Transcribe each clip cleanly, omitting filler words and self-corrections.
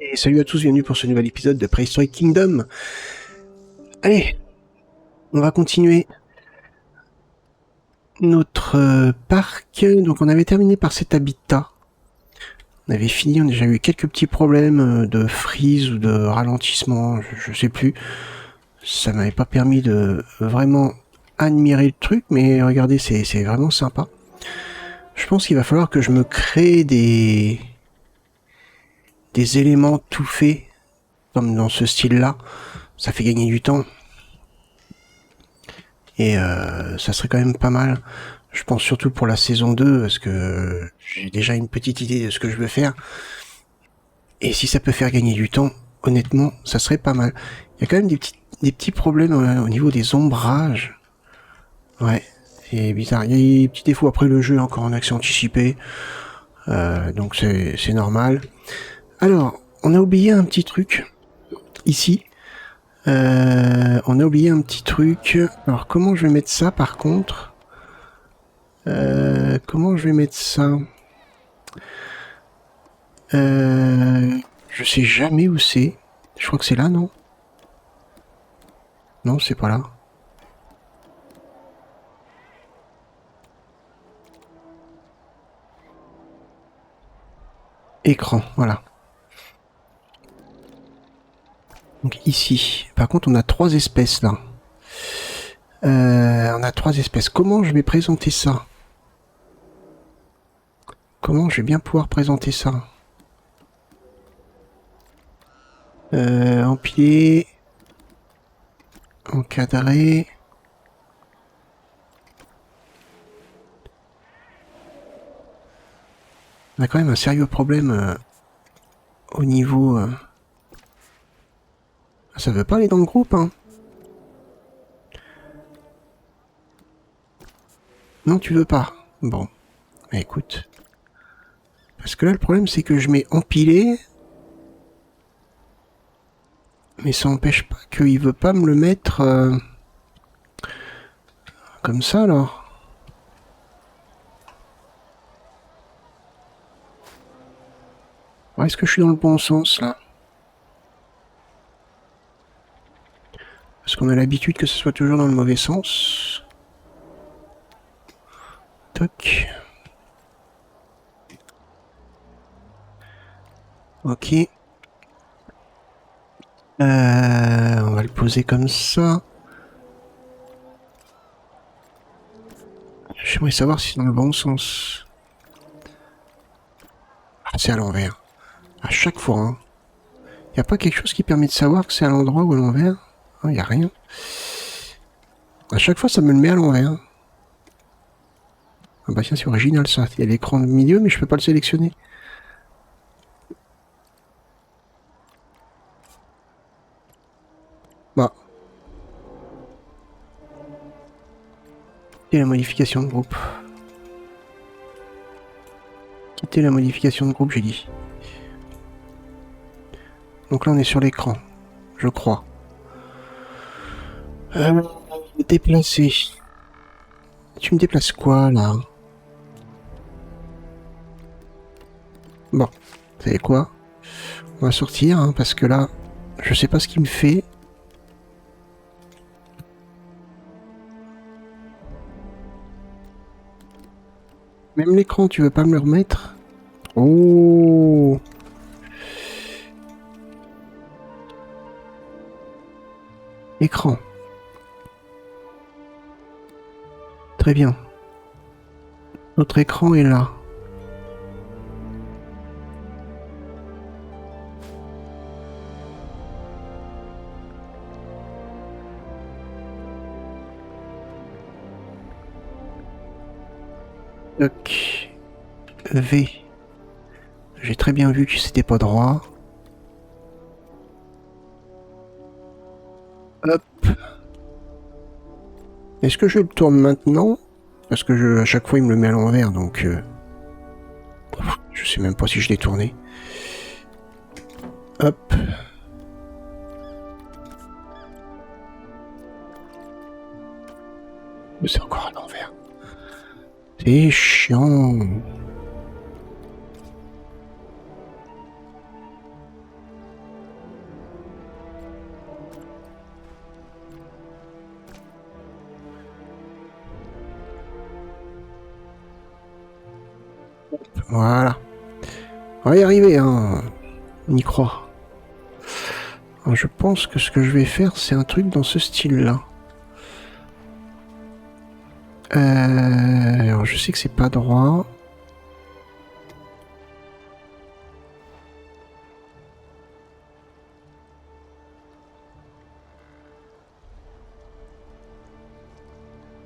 Et salut à tous, bienvenue pour ce nouvel épisode de Prehistoric Kingdom. Allez, on va continuer notre parc. Donc on avait terminé par cet habitat. On avait fini, on a déjà eu quelques petits problèmes de freeze ou de ralentissement, je sais plus. Ça m'avait pas permis de vraiment admirer le truc, mais regardez, c'est vraiment sympa. Je pense qu'il va falloir que je me crée des éléments tout faits, comme dans ce style-là. Ça fait gagner du temps. Et ça serait quand même pas mal. Je pense surtout pour la saison 2, parce que j'ai déjà une petite idée de ce que je veux faire. Et si ça peut faire gagner du temps, honnêtement, ça serait pas mal. Il y a quand même des petits problèmes au niveau des ombrages. Ouais, c'est bizarre. Il y a des petits défauts. Après, le jeu est encore en accès anticipé. Donc c'est normal. Alors, on a oublié un petit truc. Ici. On a oublié un petit truc. Alors, comment je vais mettre ça, par contre? Comment je vais mettre ça? Je sais jamais où c'est. Je crois que c'est là, non? Non, c'est pas là. Écran, voilà. Donc ici. Par contre, on a 3 espèces là. On a 3 espèces. Comment je vais présenter ça? Comment je vais bien pouvoir présenter ça? Empiler. Encadrer. On a quand même un sérieux problème au niveau... Ça veut pas aller dans le groupe, hein? Non, tu veux pas. Bon, bah, écoute. Parce que là, le problème, c'est que je mets empiler... Mais ça n'empêche pas qu'il veut pas me le mettre comme ça, alors. Est-ce que je suis dans le bon sens, là? Parce qu'on a l'habitude que ce soit toujours dans le mauvais sens. Toc. Ok. On va le poser comme ça. J'aimerais savoir si c'est dans le bon sens. Ah, c'est à l'envers. À chaque fois, hein. Y a pas quelque chose qui permet de savoir que c'est à l'endroit ou à l'envers? Il y a rien. À chaque fois, ça me le met à l'envers. Ah bah tiens, c'est original ça. Il y a l'écran de milieu, mais je peux pas le sélectionner. Bah. Et la modification de groupe. Quitter la modification de groupe, j'ai dit. Donc là, on est sur l'écran. Je crois. Déplacer. Tu me déplaces quoi, là? Bon. Vous savez quoi? On va sortir, hein, parce que là, je sais pas ce qu'il me fait. Même l'écran, tu veux pas me le remettre? Oh! Écran. Très bien. Notre écran est là. Toc. V. J'ai très bien vu que c'était pas droit. Hop. Est-ce que je le tourne maintenant? Parce que à chaque fois il me le met à l'envers, donc je sais même pas si je l'ai tourné. Hop. Mais c'est encore à l'envers. C'est chiant. Voilà. On va y arriver, hein. On y croit. Alors, je pense que ce que je vais faire, c'est un truc dans ce style-là. Alors, je sais que c'est pas droit.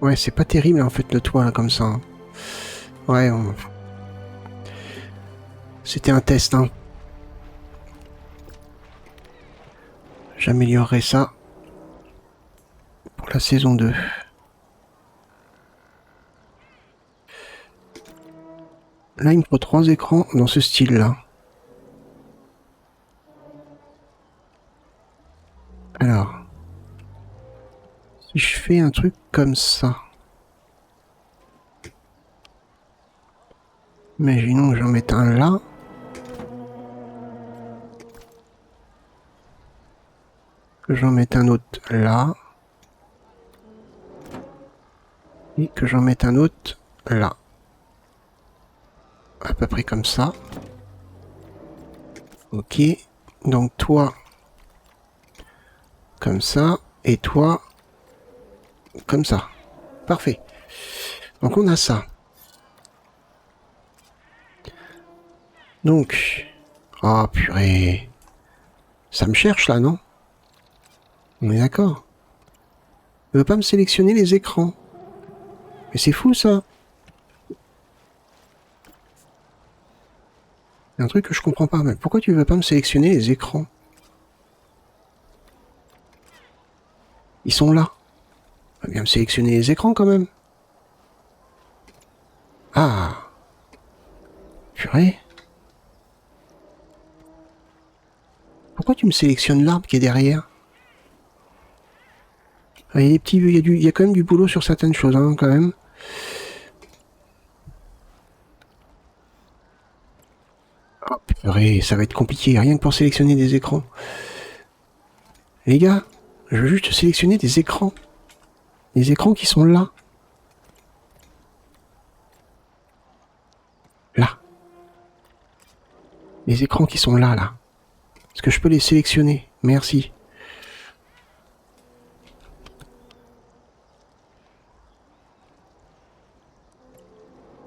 Ouais, c'est pas terrible en fait le toit là comme ça. Ouais, c'était un test, hein. J'améliorerai ça pour la saison 2. Là, il me faut 3 écrans dans ce style-là. Alors, si je fais un truc comme ça, imaginons que j'en mette un là. Que j'en mette un autre là. Et que j'en mette un autre là. À peu près comme ça. Ok. Donc toi, comme ça. Et toi, comme ça. Parfait. Donc on a ça. Donc... Oh purée. Ça me cherche là, non? On est d'accord. Il veut pas me sélectionner les écrans. Mais c'est fou ça. Il y a un truc que je comprends pas. Mais pourquoi tu veux pas me sélectionner les écrans? Ils sont là. On va bien me sélectionner les écrans quand même. Ah. Purée. Pourquoi tu me sélectionnes l'arbre qui est derrière? Ah, il y a des petits, il y a quand même du boulot sur certaines choses, hein, quand même. Oh purée, ça va être compliqué, rien que pour sélectionner des écrans. Les gars, je veux juste sélectionner des écrans. Les écrans qui sont là. Là. Les écrans qui sont là, là. Est-ce que je peux les sélectionner? Merci.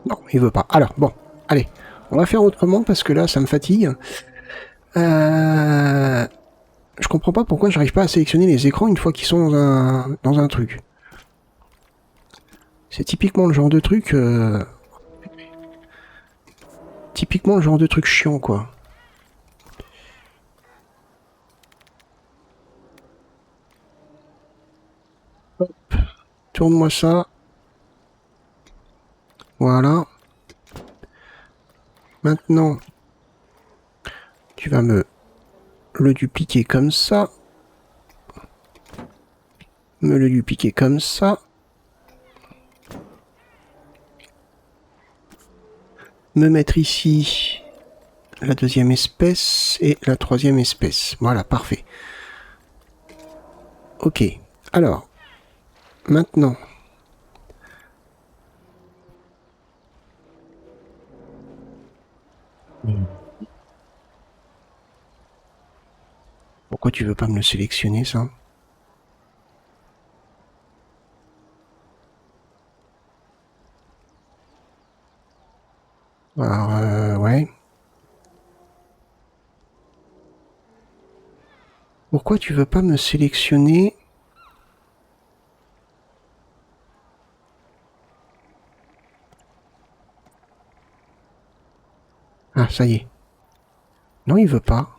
Non, il veut pas. Alors, bon, allez. On va faire autrement parce que là, ça me fatigue. Je comprends pas pourquoi j'arrive pas à sélectionner les écrans une fois qu'ils sont dans un truc. C'est typiquement le genre de truc... Typiquement le genre de truc chiant, quoi. Hop. Tourne-moi ça. Voilà. Maintenant, tu vas me le dupliquer comme ça. Me le dupliquer comme ça. Me mettre ici la deuxième espèce et la troisième espèce. Voilà, parfait. Ok. Alors, maintenant... Pourquoi tu veux pas me le sélectionner, ça? Alors, ouais. Pourquoi tu veux pas me sélectionner? Ah, ça y est. Non, il veut pas.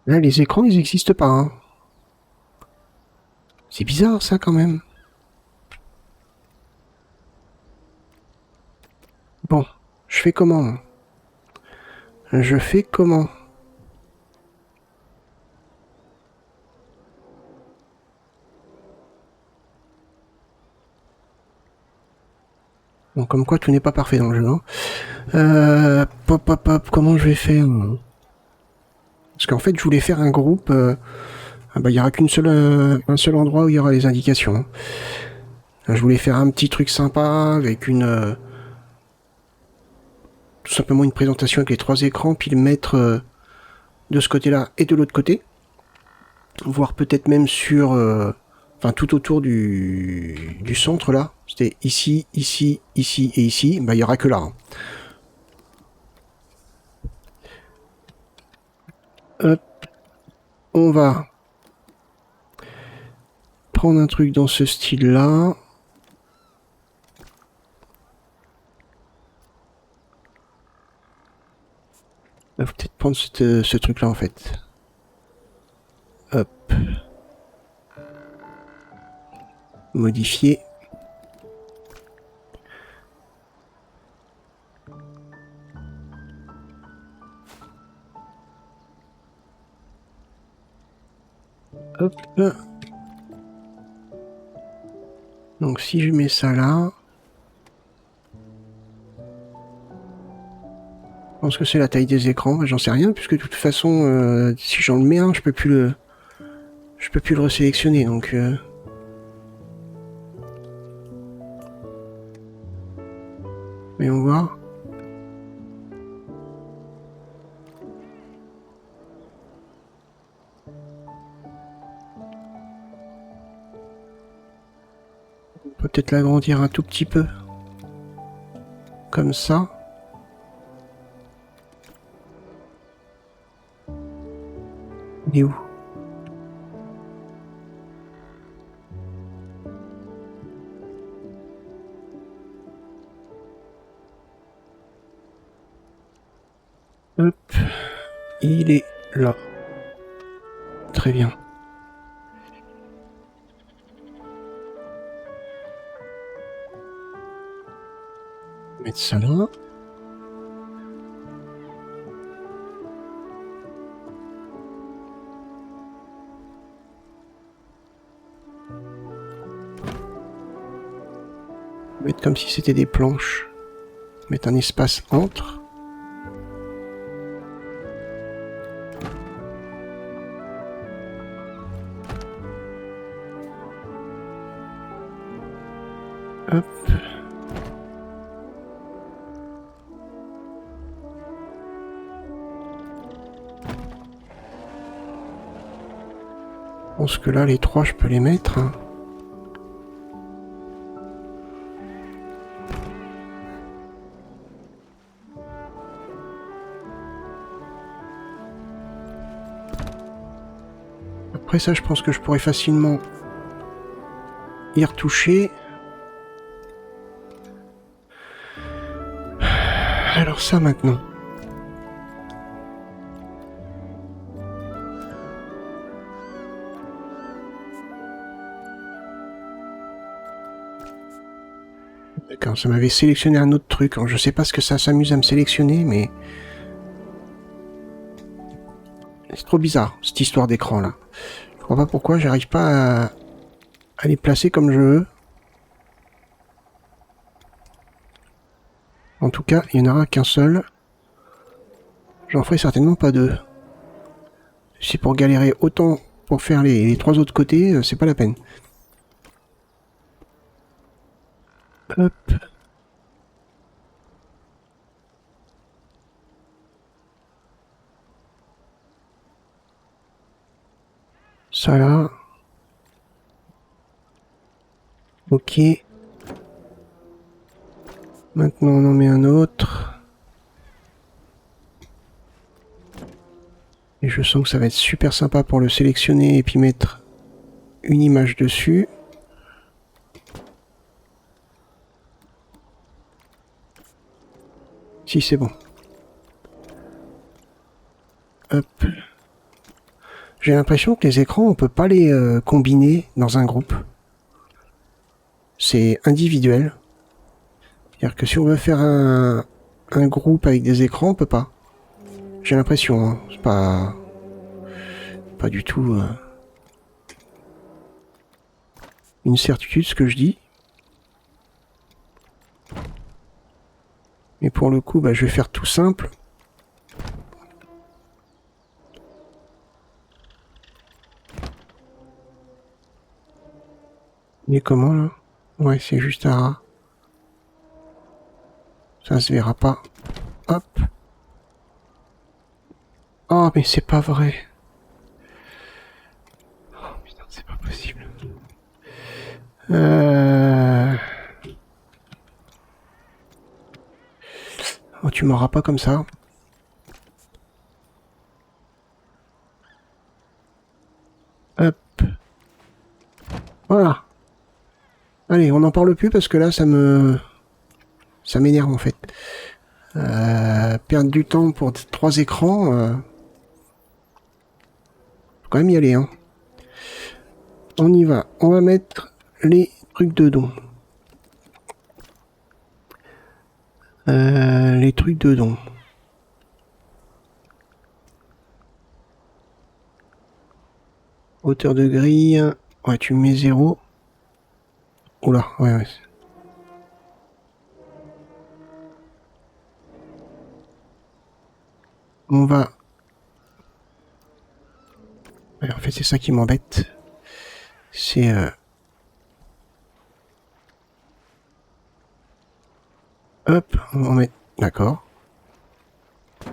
Là, les écrans, ils n'existent pas, hein. C'est bizarre, ça, quand même. Bon, je fais comment? Je fais comment? Bon, comme quoi tout n'est pas parfait dans le jeu, hein. Pop, pop, pop, comment je vais faire? Parce qu'en fait, je voulais faire un groupe... ah bah, il n'y aura un seul endroit où il y aura les indications. Je voulais faire un petit truc sympa avec une... tout simplement une présentation avec les 3 écrans, puis le mettre de ce côté-là et de l'autre côté. Voire peut-être même sur... enfin, tout autour du centre, là. C'était ici, ici, ici et ici. Bah, il n'y aura que là. Hein. Hop. On va prendre un truc dans ce style-là. Il faut peut-être prendre ce truc-là, en fait. Hop. Modifier. Hop. Donc si je mets ça là... Je pense que c'est la taille des écrans, j'en sais rien, puisque de toute façon, si j'en mets un, je peux plus le resélectionner, donc... Voyons voir. On peut peut-être l'agrandir un tout petit peu. Comme ça. Il est où ? Hop. Il est là. Très bien. Mettre ça là. Mettre comme si c'était des planches. Mettre un espace entre. Hop. Je pense que là, les 3, je peux les mettre. Hein. Après ça, je pense que je pourrais facilement y retoucher. Alors ça maintenant. D'accord, ça m'avait sélectionné un autre truc. Alors, je sais pas ce que ça s'amuse à me sélectionner, mais... C'est trop bizarre, cette histoire d'écran là. Je comprends pas pourquoi j'arrive pas à les placer comme je veux. En tout cas, il n'y en aura qu'un seul. J'en ferai certainement pas 2. Si pour galérer autant pour faire les 3 autres côtés, c'est pas la peine. Hop. Ça là. Ok. Maintenant on en met un autre. Et je sens que ça va être super sympa pour le sélectionner et puis mettre une image dessus. Si c'est bon. Hop. J'ai l'impression que les écrans, on peut pas les combiner dans un groupe. C'est individuel. C'est-à-dire que si on veut faire un groupe avec des écrans, on peut pas. J'ai l'impression, hein. C'est pas du tout une certitude ce que je dis. Mais pour le coup, bah, je vais faire tout simple. Il est comment là? Ouais, c'est juste à... Ça se verra pas. Hop. Oh, mais c'est pas vrai. Oh putain, c'est pas possible. Oh, tu m'auras pas comme ça. Hop. Voilà. Allez, on n'en parle plus parce que là, ça m'énerve en fait. Perdre du temps pour 3 écrans, faut quand même y aller, hein. On y va. On va mettre les trucs dedans. Les trucs dedans. Hauteur de grille. Ouais, tu mets 0. Oula, ouais. On va... Ouais, en fait, c'est ça qui m'embête. C'est... Hop, on va en mettre... D'accord. On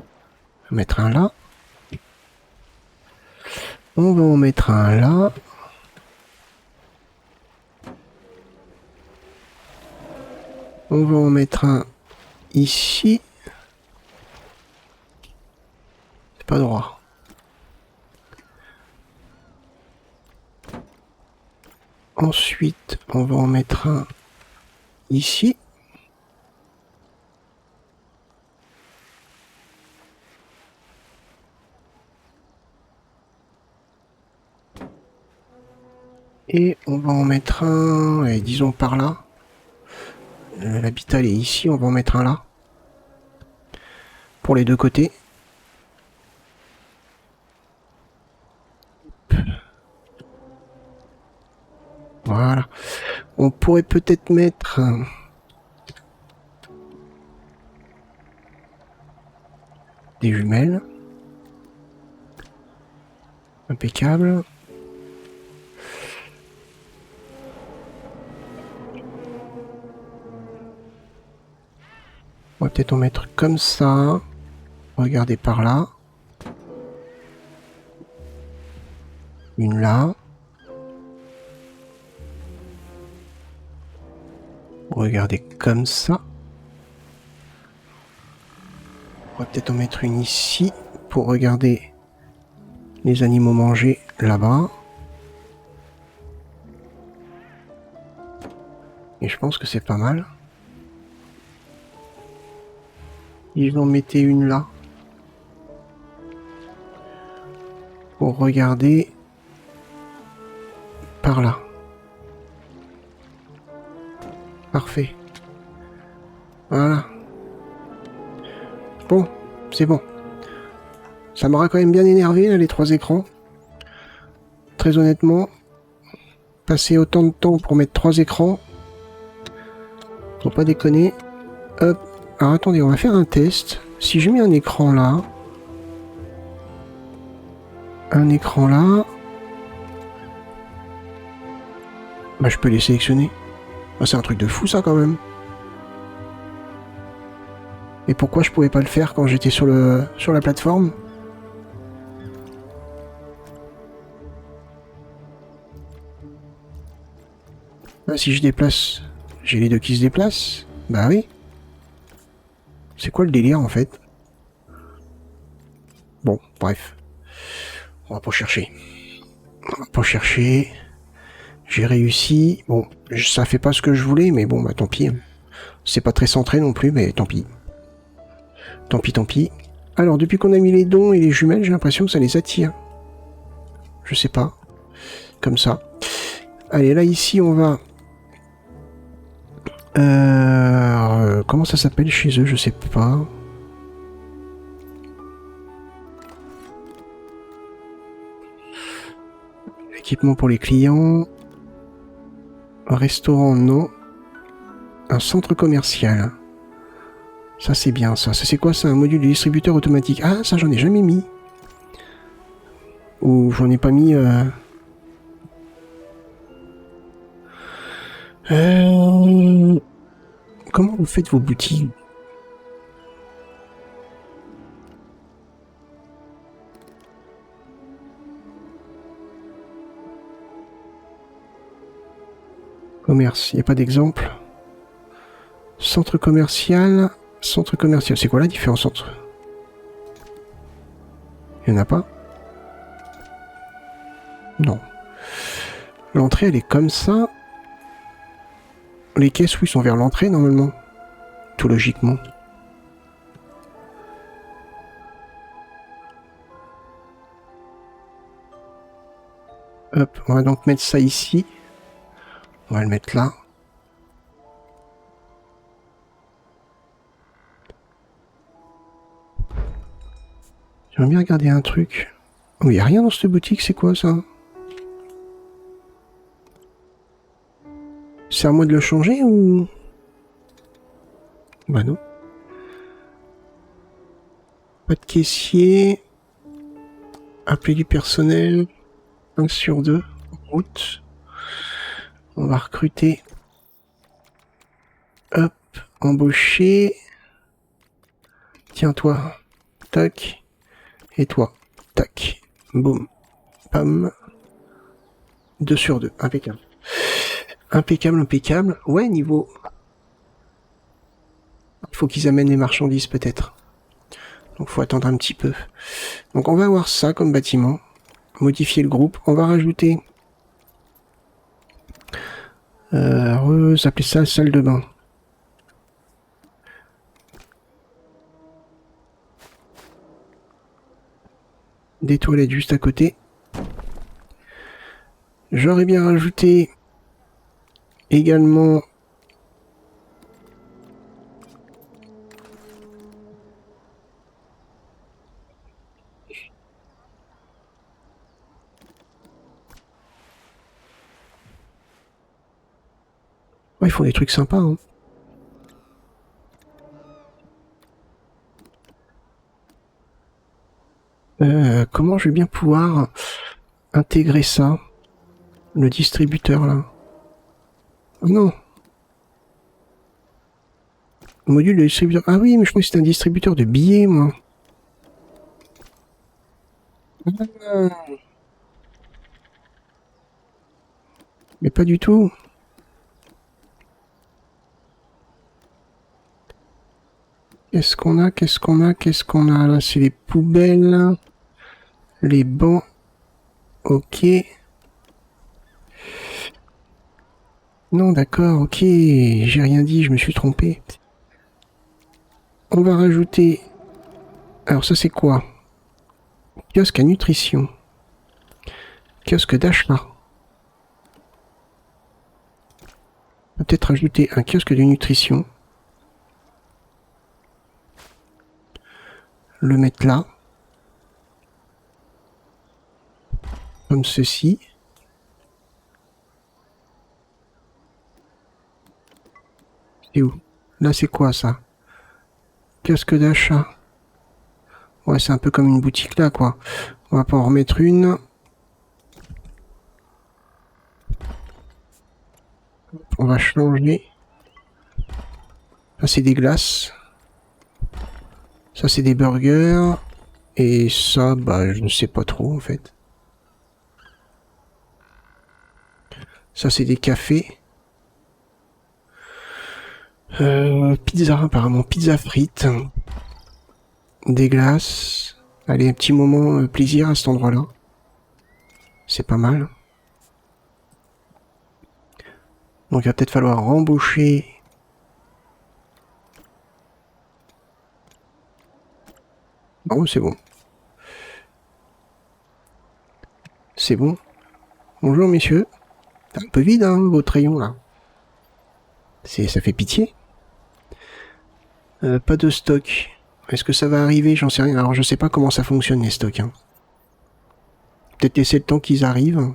va mettre un là. On va en mettre un là. On va en mettre un ici. C'est pas droit. Ensuite, on va en mettre un ici. Et on va en mettre un, et disons par là. L'habitat est ici, on va en mettre un là. Pour les deux côtés. Voilà. On pourrait peut-être mettre des jumelles. Impeccable. On va peut-être en mettre comme ça. Regardez par là. Une là. Regardez comme ça. On va peut-être en mettre une ici pour regarder les animaux manger là-bas. Et je pense que c'est pas mal. Ils en mettaient une là. Pour regarder par là. Parfait. Voilà. Bon, c'est bon. Ça m'aura quand même bien énervé, là, les 3 écrans. Très honnêtement, passer autant de temps pour mettre 3 écrans, faut pas déconner. Hop. Alors attendez, on va faire un test. Si je mets un écran là, bah je peux les sélectionner. Ah, c'est un truc de fou ça quand même. Et pourquoi je pouvais pas le faire quand j'étais sur la plateforme? Ah, si je déplace, j'ai les deux qui se déplacent. Bah oui. C'est quoi le délire en fait? Bon, bref. On va pas chercher. J'ai réussi. Bon, ça fait pas ce que je voulais, mais bon, bah tant pis. C'est pas très centré non plus, mais tant pis. Tant pis. Alors, depuis qu'on a mis les dons et les jumelles, j'ai l'impression que ça les attire. Je sais pas. Comme ça. Allez, là, ici, on va... comment ça s'appelle chez eux? Je sais pas. Équipement pour les clients. Un restaurant, non. Un centre commercial. Ça, c'est bien, ça. Ça, c'est quoi, ça? Un module de distributeur automatique. Ah, ça, j'en ai jamais mis. Ou j'en ai pas mis... Comment vous faites vos boutiques? Commerce, il n'y a pas d'exemple. Centre commercial. Centre commercial. C'est quoi la différence entre... Il n'y en a pas? Non. L'entrée, elle est comme ça. Les caisses, oui, sont vers l'entrée, normalement. Tout logiquement. Hop, on va donc mettre ça ici. On va le mettre là. J'aimerais bien regarder un truc. Oh, il n'y a rien dans cette boutique, c'est quoi ça? C'est à moi de le changer ou... Bah non. Pas de caissier. Appeler du personnel. 1 sur 2. En route. On va recruter. Hop. Embaucher. Tiens toi. Tac. Et toi. Tac. Boum. Pam. 2 sur 2. Impeccable. Impeccable, impeccable. Ouais, niveau... Il faut qu'ils amènent les marchandises peut-être. Donc faut attendre un petit peu. Donc on va avoir ça comme bâtiment. Modifier le groupe. On va rajouter... appeler ça salle de bain. Des toilettes juste à côté. J'aurais bien rajouté également ouais, ils font des trucs sympas, hein. Comment je vais bien pouvoir intégrer ça? Le distributeur, là. Oh non. Le module de distributeur. Ah oui, mais je crois que c'était un distributeur de billets, moi. Mais pas du tout. Qu'est-ce qu'on a? Qu'est-ce qu'on a? Qu'est-ce qu'on a? Là, c'est les poubelles. Les bancs. Ok. Non, d'accord, ok. J'ai rien dit, je me suis trompé. On va rajouter... Alors ça, c'est quoi? Kiosque à nutrition. Kiosque d'achat. On va peut-être rajouter un kiosque de nutrition. Le mettre là. Comme ceci. C'est où? Là, c'est quoi, ça? Kiosque d'achat. Ouais, c'est un peu comme une boutique là, quoi. On va pas en remettre une. On va changer. Ça, c'est des glaces. Ça, c'est des burgers. Et ça, bah, je ne sais pas trop, en fait. Ça, c'est des cafés. Pizza, apparemment. Pizza frites. Des glaces. Allez, un petit moment plaisir à cet endroit-là. C'est pas mal. Donc, il va peut-être falloir rembaucher. Bon, c'est bon. C'est bon. Bonjour, messieurs. C'est un peu vide, hein, votre rayon, là. Ça fait pitié. Pas de stock. Est-ce que ça va arriver? J'en sais rien. Alors, je sais pas comment ça fonctionne, les stocks. Hein. Peut-être laisser le temps qu'ils arrivent.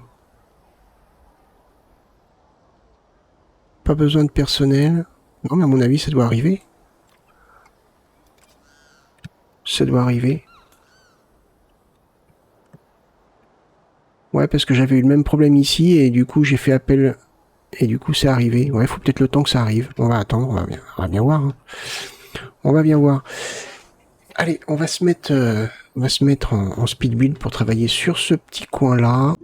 Pas besoin de personnel. Non, mais à mon avis, ça doit arriver. Ça doit arriver. Ouais, parce que j'avais eu le même problème ici, et du coup, j'ai fait appel Et du coup, c'est arrivé. Ouais, faut peut-être le temps que ça arrive. On va attendre, on va bien voir. Hein. On va bien voir. Allez, on va se mettre en speed build pour travailler sur ce petit coin-là.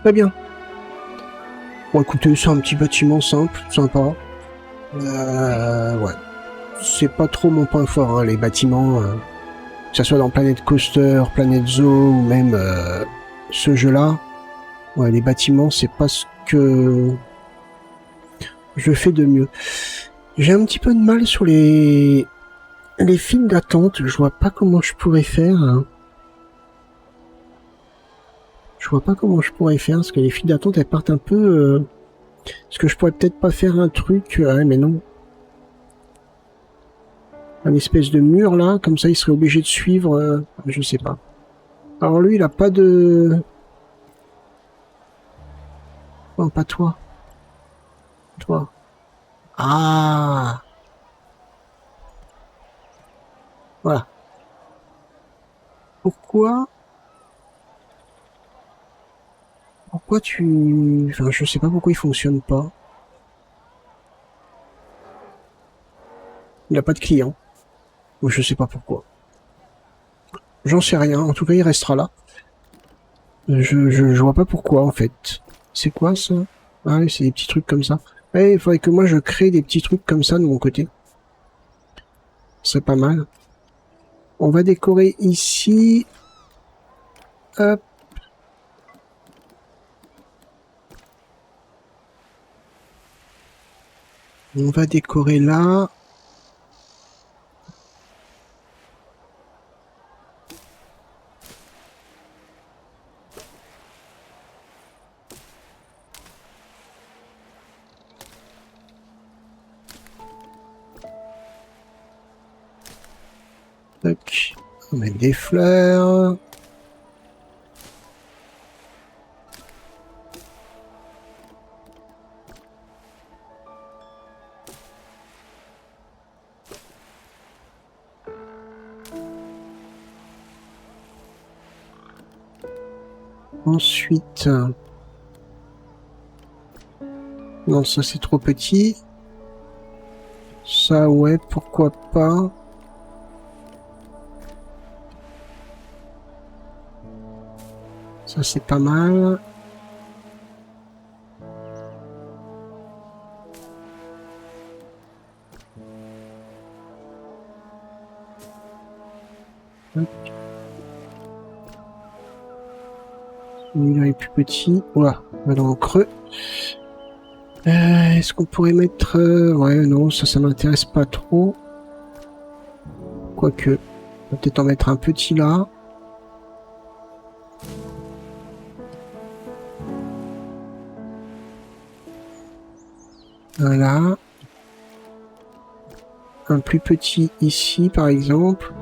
Très bien. Bon, écoutez, c'est un petit bâtiment simple, sympa. Ouais. C'est pas trop mon point fort, hein, les bâtiments. Que ce soit dans Planet Coaster, Planet Zoo ou même ce jeu-là. Ouais, les bâtiments, c'est pas ce que je fais de mieux. J'ai un petit peu de mal sur les files d'attente. Je vois pas comment je pourrais faire. Hein. Je vois pas comment je pourrais faire, parce que les files d'attente, elles partent un peu... Est-ce que je pourrais peut-être pas faire un truc... ouais, mais non. Un espèce de mur, là, comme ça, il serait obligé de suivre... je sais pas. Alors lui, il a pas de... Non, pas toi. Toi. Ah, voilà. Pourquoi... Pourquoi tu... Enfin, je sais pas pourquoi il fonctionne pas. Il a pas de client. Ou je sais pas pourquoi. J'en sais rien. En tout cas, il restera là. Je vois pas pourquoi, en fait. C'est quoi, ça? Ah oui, c'est des petits trucs comme ça. Ouais, il faudrait que moi, je crée des petits trucs comme ça de mon côté. C'est pas mal. On va décorer ici. Hop. On va décorer là. Tac. On met des fleurs. Ensuite... Non, ça c'est trop petit. Ça, ouais, pourquoi pas. Ça c'est pas mal. Celui-là est plus petit. Ouah, on va dans le creux. Est-ce qu'on pourrait mettre... ouais, non, ça m'intéresse pas trop. Quoique, on va peut-être en mettre un petit là. Voilà. Un plus petit ici, par exemple.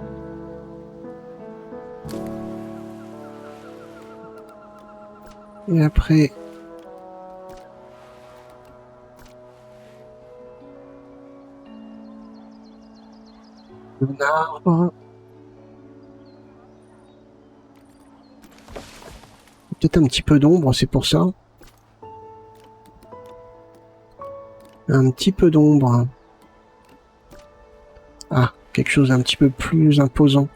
Et après... un arbre. Peut-être un petit peu d'ombre, c'est pour ça. Un petit peu d'ombre. Ah, quelque chose d'un petit peu plus imposant.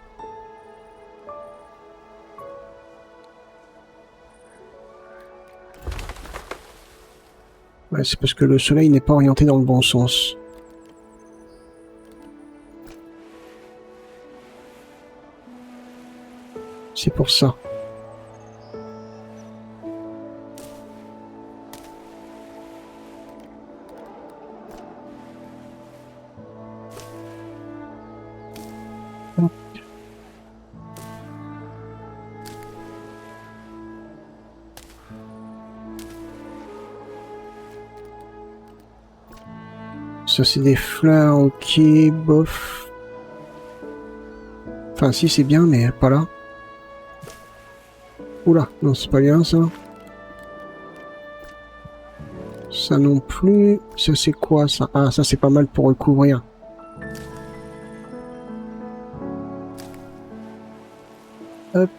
Ouais, c'est parce que le soleil n'est pas orienté dans le bon sens. C'est pour ça. Ça, c'est des fleurs, ok, bof. Enfin, si, c'est bien, mais pas là. Oula, non, c'est pas bien, ça. Ça non plus. Ça, c'est quoi, ça? Ah, ça, c'est pas mal pour recouvrir. Hop.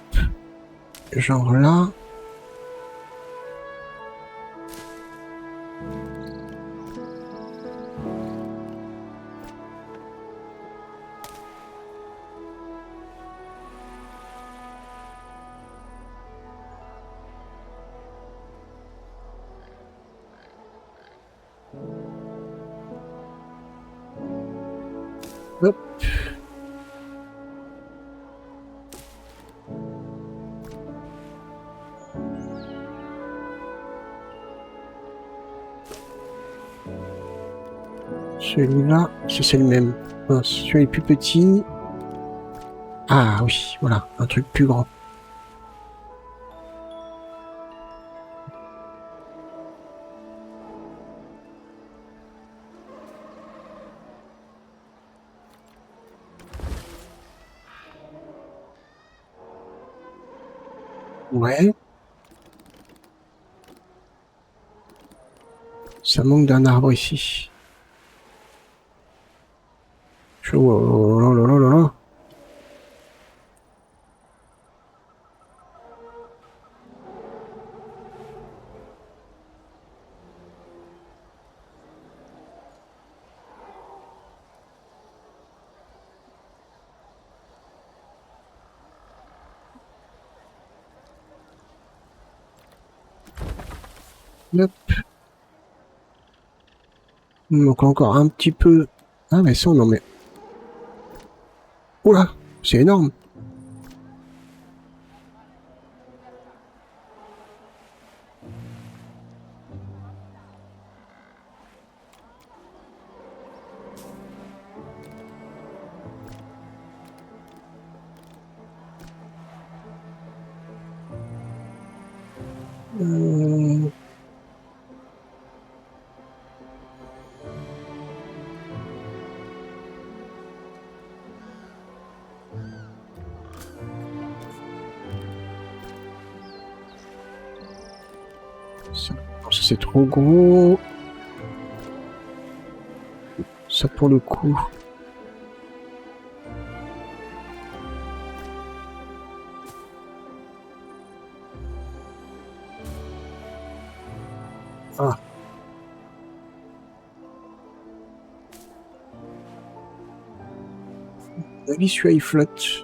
Genre là. Celui-là, c'est le même. Celui-là est plus petit. Ah oui, voilà, un truc plus grand. Ouais. Ça manque d'un arbre ici. Oh là là là là là. Hop. Il manque encore un petit peu. Ah mais ça, non mais... Oula, c'est énorme. Euh... Ça, c'est trop gros. Ça pour le coup. Ah. À mon avis, celui-là, il flotte.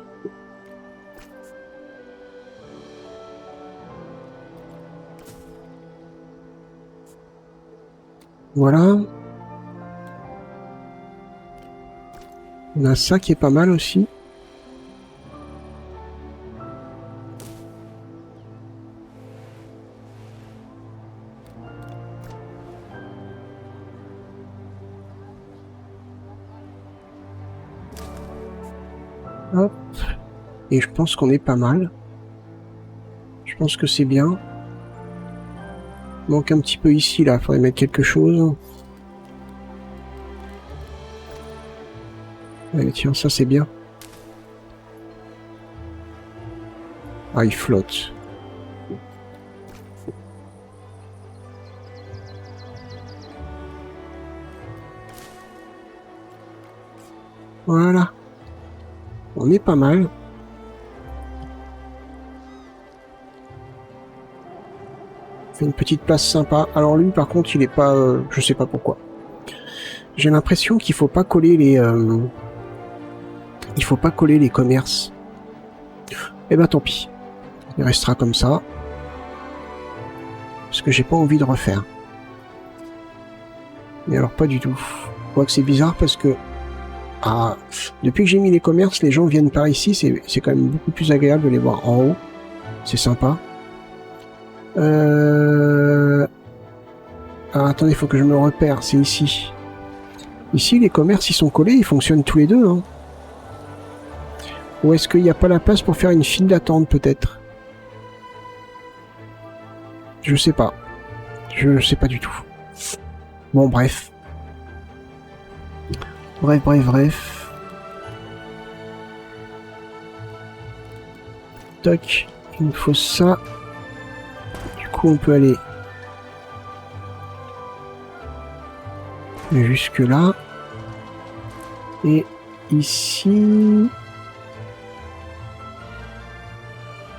Voilà. On a ça qui est pas mal aussi. Hop. Et je pense qu'on est pas mal. Je pense que c'est bien. Il manque un petit peu ici, là. Il faudrait mettre quelque chose. Ouais, tiens, ça c'est bien. Ah, il flotte. Voilà. On est pas mal. Fait une petite place sympa. Alors lui, par contre, il est pas... je sais pas pourquoi. J'ai l'impression qu'il faut pas coller les... il faut pas coller les commerces. Eh ben tant pis. Il restera comme ça. Parce que j'ai pas envie de refaire. Mais alors pas du tout. Je crois que c'est bizarre parce que... Ah, depuis que j'ai mis les commerces, les gens viennent par ici. C'est quand même beaucoup plus agréable de les voir en haut. C'est sympa. Ah, attendez, il faut que je me repère. C'est ici. Ici, les commerces, ils sont collés. Ils fonctionnent tous les deux. Hein. Ou est-ce qu'il n'y a pas la place pour faire une file d'attente, peut-être? Je sais pas. Je sais pas du tout. Bon, bref. Bref. Toc. Il me faut ça. Du coup, on peut aller jusque là. Et ici...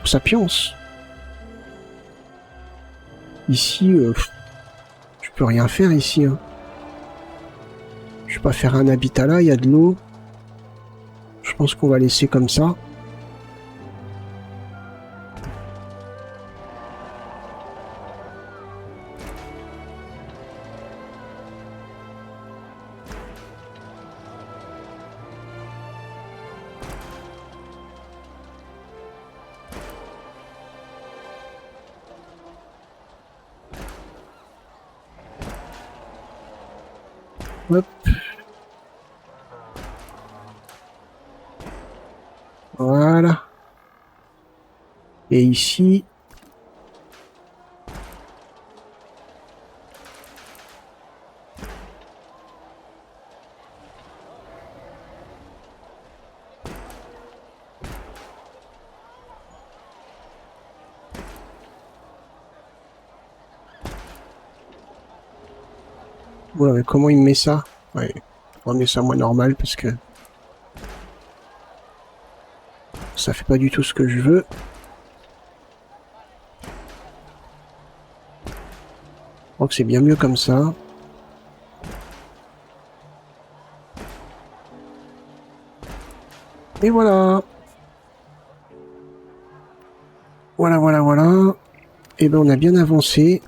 Ça pionce. Ici, je peux rien faire ici. Hein. Je vais pas faire un habitat là, il y a de l'eau. Je pense qu'on va laisser comme ça. Hop. Voilà. Et ici... Ouais, mais comment il me met ça? Ouais, on met ça moins normal parce que ça fait pas du tout ce que je veux. Je crois que c'est bien mieux comme ça. Et voilà. Voilà. Et ben on a bien avancé.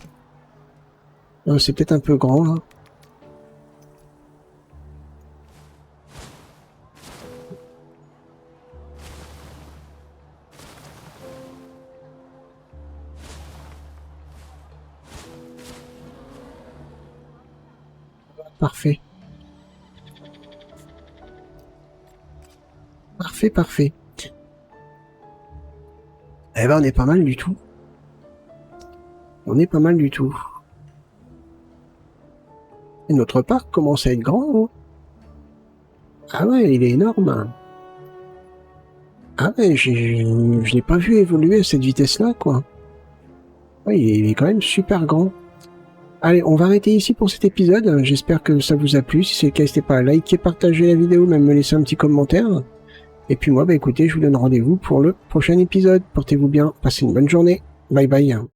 C'est peut-être un peu grand là. Parfait. Parfait. Eh ben on est pas mal du tout. On est pas mal du tout. Et notre parc commence à être grand. Hein. Ah ouais, il est énorme. Ah ouais, je l'ai pas vu évoluer à cette vitesse-là, quoi. Ouais, il est quand même super grand. Allez, on va arrêter ici pour cet épisode. J'espère que ça vous a plu. Si c'est le cas, n'hésitez pas à liker, partager la vidéo, même me laisser un petit commentaire. Et puis moi, bah écoutez, je vous donne rendez-vous pour le prochain épisode. Portez-vous bien, passez une bonne journée. Bye bye.